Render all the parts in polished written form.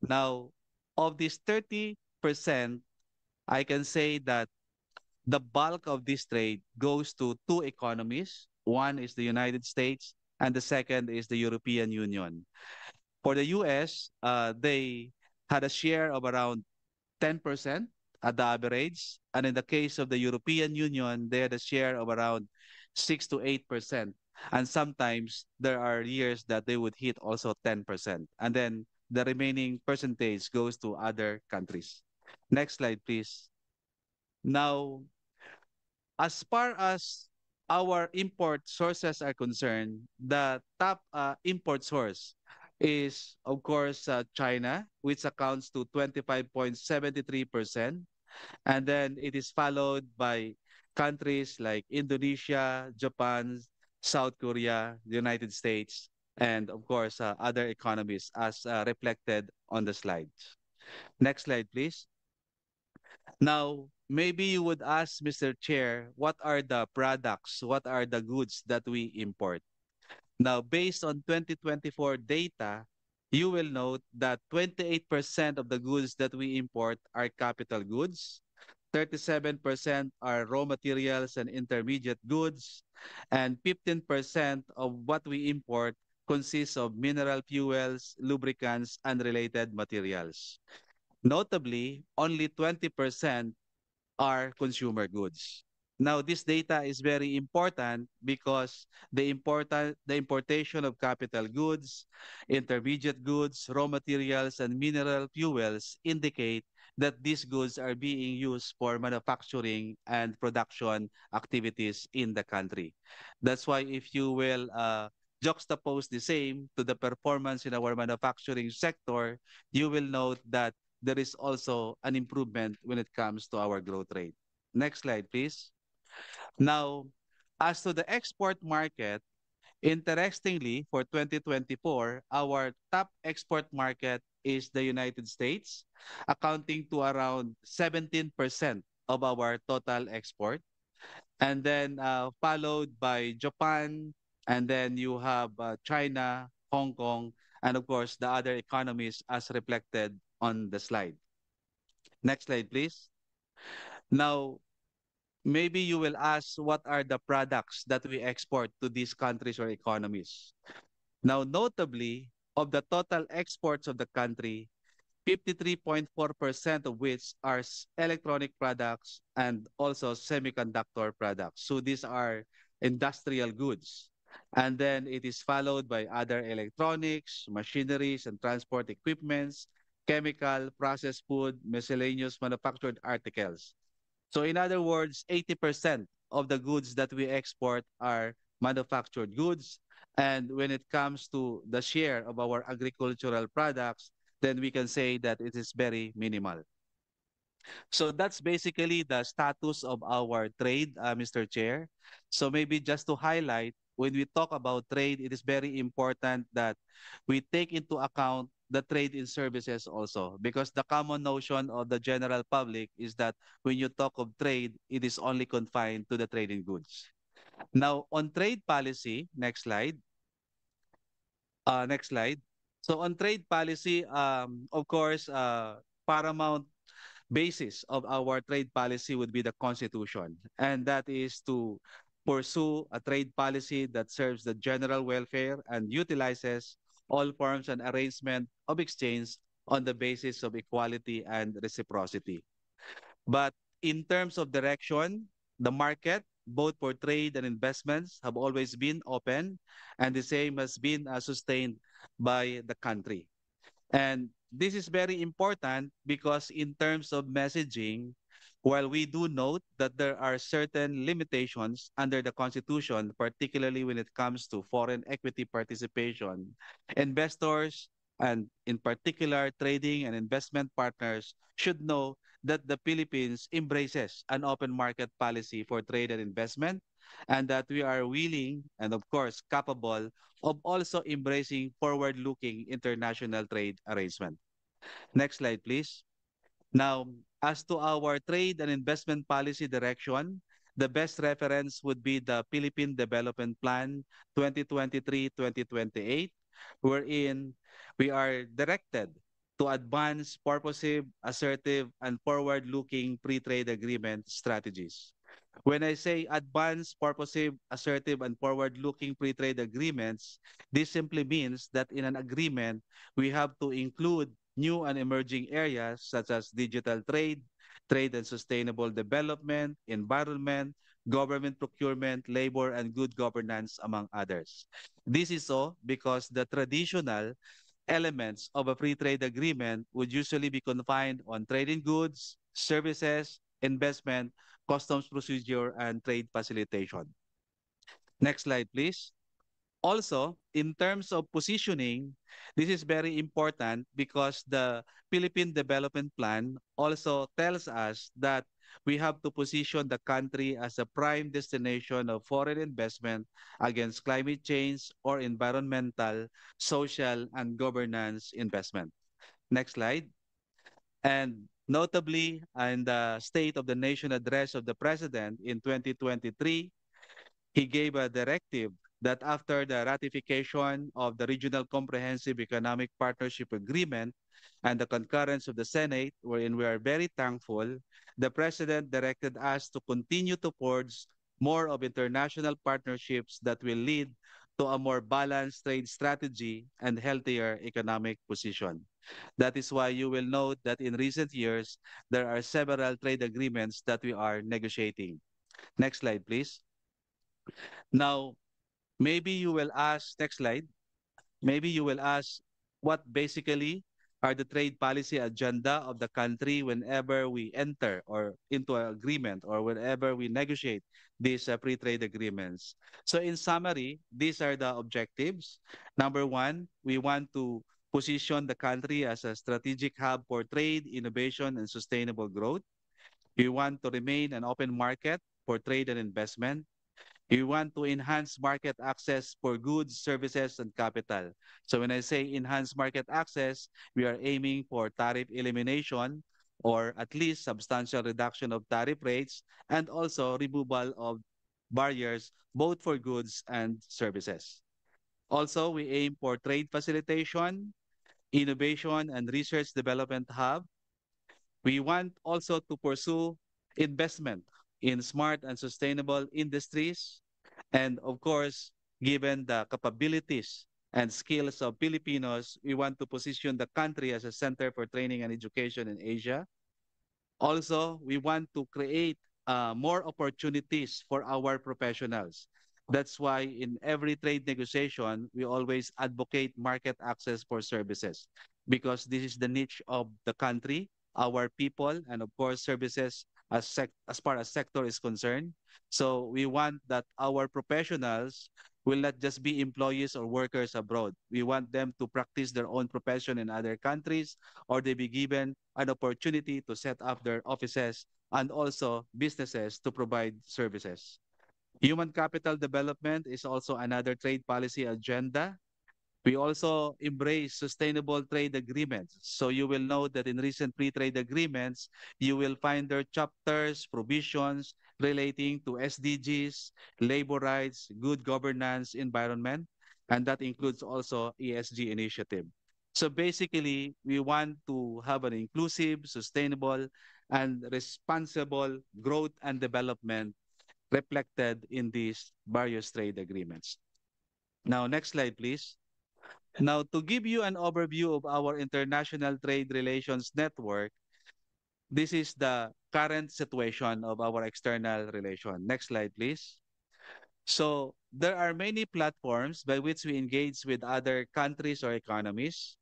Now, of this 30%, I can say that the bulk of this trade goes to two economies. One is the United States, and the second is the European Union. For the US, they had a share of around 10% at the average. And in the case of the European Union, they had a share of around 6 to 8%. And sometimes there are years that they would hit also 10%. And then the remaining percentage goes to other countries. Next slide, please. Now, as far as our import sources are concerned, the top import source is, of course, China, which accounts to 25.73%. And then it is followed by countries like Indonesia, Japan, South Korea, the United States, and of course, other economies as reflected on the slides. Next slide, please. Now, maybe you would ask, Mr. Chair, what are the products, what are the goods that we import? Now, based on 2024 data, you will note that 28% of the goods that we import are capital goods, 37% are raw materials and intermediate goods, and 15% of what we import consists of mineral fuels, lubricants, and related materials. Notably, only 20% are consumer goods. Now, this data is very important because the importation of capital goods, intermediate goods, raw materials, and mineral fuels indicate that these goods are being used for manufacturing and production activities in the country. That's why if you will juxtapose the same to the performance in our manufacturing sector, you will note that there is also an improvement when it comes to our growth rate. Next slide, please. Now, as to the export market, interestingly, for 2024, our top export market is the United States, accounting to around 17% of our total export. And then followed by Japan, and then you have China, Hong Kong, and of course the other economies as reflected on the slide. Next slide, please. Now, maybe you will ask what are the products that we export to these countries or economies. Now, notably, of the total exports of the country, 53.4% of which are electronic products and also semiconductor products. So these are industrial goods. And then it is followed by other electronics, machineries and transport equipments, chemical, processed food, miscellaneous manufactured articles. So in other words, 80% of the goods that we export are manufactured goods. And when it comes to the share of our agricultural products, then we can say that it is very minimal. So that's basically the status of our trade, Mr. Chair. So maybe just to highlight, when we talk about trade, it is very important that we take into account the trade in services also, because the common notion of the general public is that when you talk of trade, it is only confined to the trade in goods. Now, on trade policy, next slide. Next slide. So on trade policy, of course, paramount basis of our trade policy would be the Constitution, and that is to pursue a trade policy that serves the general welfare and utilizes all forms and arrangement of exchange on the basis of equality and reciprocity. But in terms of direction, the market, both for trade and investments, have always been open, and the same has been sustained by the country. And this is very important because in terms of messaging, while we do note that there are certain limitations under the Constitution, particularly when it comes to foreign equity participation, investors and in particular trading and investment partners should know that the Philippines embraces an open market policy for trade and investment, and that we are willing and of course capable of also embracing forward-looking international trade arrangement. Next slide, please. Now, as to our trade and investment policy direction, the best reference would be the Philippine Development Plan 2023-2028, wherein we are directed to advance purposive, assertive, and forward-looking pre-trade agreement strategies. When I say advance, purposive, assertive, and forward-looking pre-trade agreements, this simply means that in an agreement, we have to include new and emerging areas such as digital trade, trade and sustainable development, environment, government procurement, labor, and good governance, among others. This is so because the traditional elements of a free trade agreement would usually be confined on trading goods, services, investment, customs procedure, and trade facilitation. Next slide, please. Also, in terms of positioning, this is very important because the Philippine Development Plan also tells us that we have to position the country as a prime destination of foreign investment against climate change or environmental, social, and governance investment. Next slide. And notably, in the State of the Nation address of the President in 2023, he gave a directive that after the ratification of the Regional Comprehensive Economic Partnership Agreement and the concurrence of the Senate, wherein we are very thankful, the President directed us to continue to forge more of international partnerships that will lead to a more balanced trade strategy and healthier economic position. That is why you will note that in recent years, there are several trade agreements that we are negotiating. Next slide, please. Now, maybe you will ask, next slide, maybe you will ask what basically are the trade policy agenda of the country whenever we enter or into an agreement or whenever we negotiate these free trade agreements. So in summary, these are the objectives. Number one, we want to position the country as a strategic hub for trade, innovation, and sustainable growth. We want to remain an open market for trade and investment. We want to enhance market access for goods, services, and capital. So when I say enhance market access, we are aiming for tariff elimination or at least substantial reduction of tariff rates and also removal of barriers both for goods and services. Also, we aim for trade facilitation, innovation, and research development hub. We want also to pursue investment in smart and sustainable industries. And of course, given the capabilities and skills of Filipinos, we want to position the country as a center for training and education in Asia. Also, we want to create more opportunities for our professionals. That's why in every trade negotiation, we always advocate market access for services because this is the niche of the country, our people, and of course, services as far as sector is concerned. So we want that our professionals will not just be employees or workers abroad. We want them to practice their own profession in other countries or they be given an opportunity to set up their offices and also businesses to provide services. Human capital development is also another trade policy agenda. We also embrace sustainable trade agreements. So you will note that in recent free trade agreements, you will find their chapters, provisions relating to SDGs, labor rights, good governance, environment, and that includes also ESG initiative. So basically, we want to have an inclusive, sustainable, and responsible growth and development reflected in these various trade agreements. Now, next slide, please. Now, to give you an overview of our international trade relations network, this is the current situation of our external relation. Next slide, please. So, there are many platforms by which we engage with other countries or economies.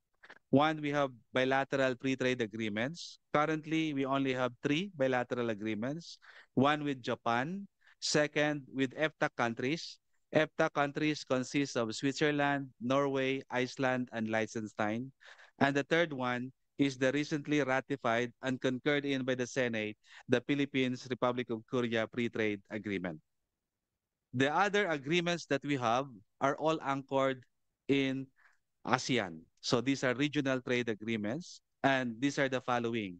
One, we have bilateral free trade agreements. Currently, we only have 3 bilateral agreements. One with Japan, second with EFTA countries. EFTA countries consist of Switzerland, Norway, Iceland, and Liechtenstein. And the third one is the recently ratified and concurred in by the Senate, the Philippines Republic of Korea Free Trade Agreement. The other agreements that we have are all anchored in ASEAN. So these are regional trade agreements, and these are the following.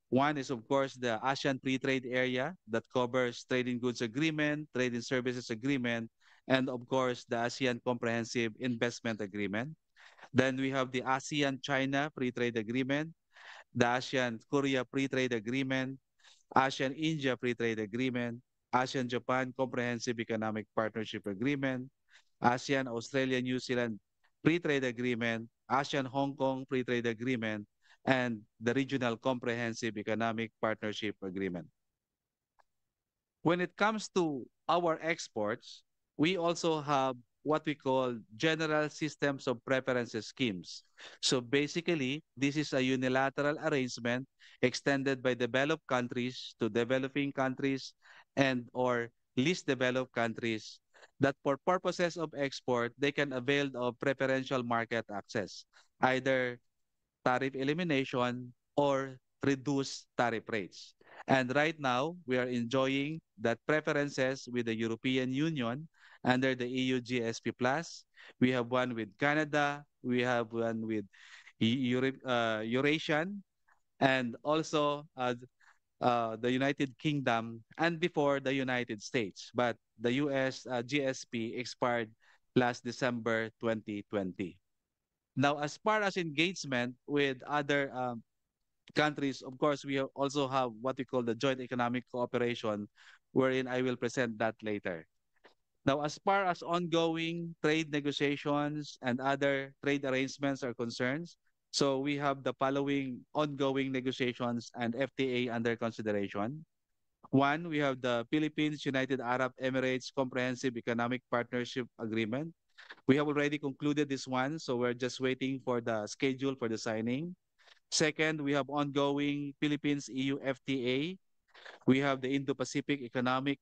One is, of course, the ASEAN Free Trade Area that covers trade in goods agreement, trade in services agreement, and of course, the ASEAN Comprehensive Investment Agreement. Then we have the ASEAN-China Free Trade Agreement, the ASEAN-Korea Free Trade Agreement, ASEAN-India Free Trade Agreement, ASEAN-Japan Comprehensive Economic Partnership Agreement, ASEAN-Australia-New Zealand Free Trade Agreement, ASEAN-Hong Kong Free Trade Agreement, and the Regional Comprehensive Economic Partnership Agreement. When it comes to our exports, we also have what we call general systems of preferences schemes. So basically, this is a unilateral arrangement extended by developed countries to developing countries and or least developed countries that for purposes of export, they can avail of preferential market access, either tariff elimination or reduce tariff rates. And right now, we are enjoying that preferences with the European Union under the EU GSP Plus. We have one with Canada, we have one with Eurasian, and also the United Kingdom, and before the United States. But the US GSP expired last December 2020. Now, as far as engagement with other countries, of course, also have what we call the joint economic cooperation, wherein I will present that later. Now, as far as ongoing trade negotiations and other trade arrangements are concerned, so we have the following ongoing negotiations and FTA under consideration. One, we have the Philippines United Arab Emirates Comprehensive Economic Partnership Agreement. We have already concluded this one, so we're just waiting for the schedule for the signing. Second, we have ongoing Philippines EU FTA. We have the Indo-Pacific Economic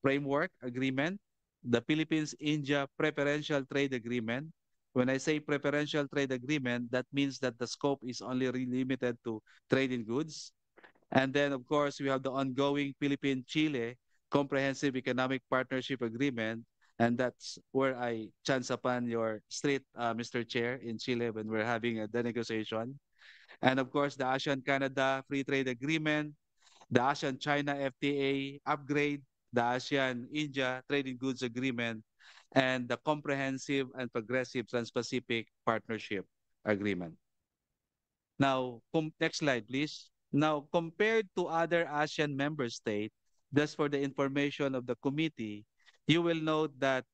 Framework Agreement, the Philippines India Preferential Trade Agreement. When I say preferential trade agreement, that means that the scope is only limited to trade in goods. And then, of course, we have the ongoing Philippine-Chile Comprehensive Economic Partnership Agreement. And that's where I chance upon your street, Mr. Chair, in Chile when we're having the negotiation. And of course, the ASEAN-Canada Free Trade Agreement, the ASEAN-China FTA upgrade, the ASEAN-India Trading Goods Agreement, and the Comprehensive and Progressive Trans-Pacific Partnership Agreement. Now, next slide, please. Now, compared to other ASEAN member states, just for the information of the committee, you will note that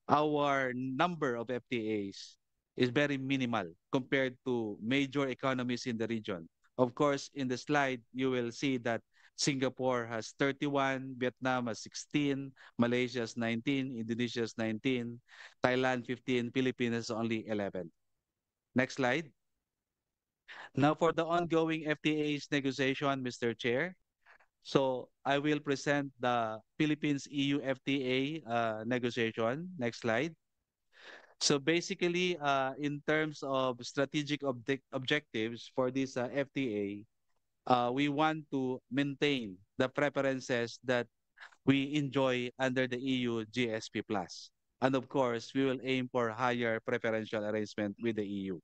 our number of FTAs is very minimal compared to major economies in the region. Of course, in the slide, you will see that Singapore has 31, Vietnam has 16, Malaysia has 19, Indonesia has 19, Thailand 15, Philippines has only 11. Next slide. Now for the ongoing FTA's negotiation, Mr. Chair. So I will present the Philippines EU FTA negotiation. Next slide. So basically, in terms of strategic objectives for this FTA, we want to maintain the preferences that we enjoy under the EU GSP Plus. And of course, we will aim for higher preferential arrangement with the EU.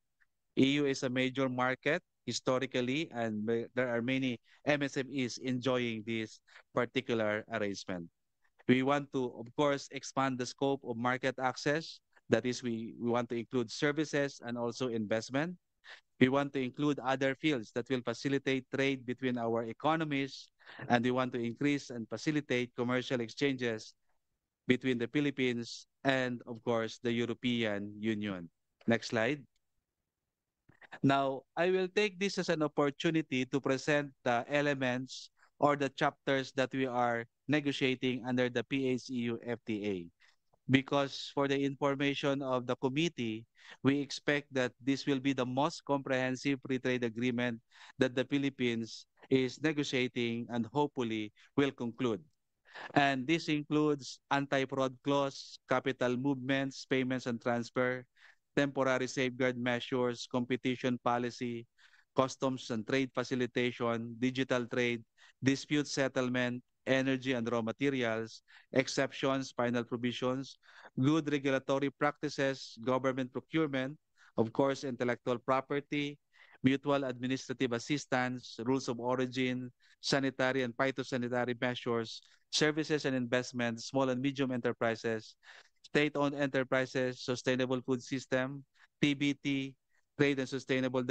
EU is a major market historically, and there are many MSMEs enjoying this particular arrangement. We want to, of course, expand the scope of market access. That is, we want to include services and also investment. We want to include other fields that will facilitate trade between our economies, and we want to increase and facilitate commercial exchanges between the Philippines and, of course, the European Union. Next slide. Now, I will take this as an opportunity to present the elements or the chapters that we are negotiating under the PHEU FTA. Because for the information of the committee, we expect that this will be the most comprehensive free trade agreement that the Philippines is negotiating and hopefully will conclude. And this includes anti-fraud clause, capital movements, payments and transfer, temporary safeguard measures, competition policy, customs and trade facilitation, digital trade, dispute settlement, energy and raw materials, exceptions, final provisions, good regulatory practices, government procurement, of course, intellectual property, mutual administrative assistance, rules of origin, sanitary and phytosanitary measures, services and investments, small and medium enterprises, state-owned enterprises, sustainable food system, TBT, Trade and Sustainable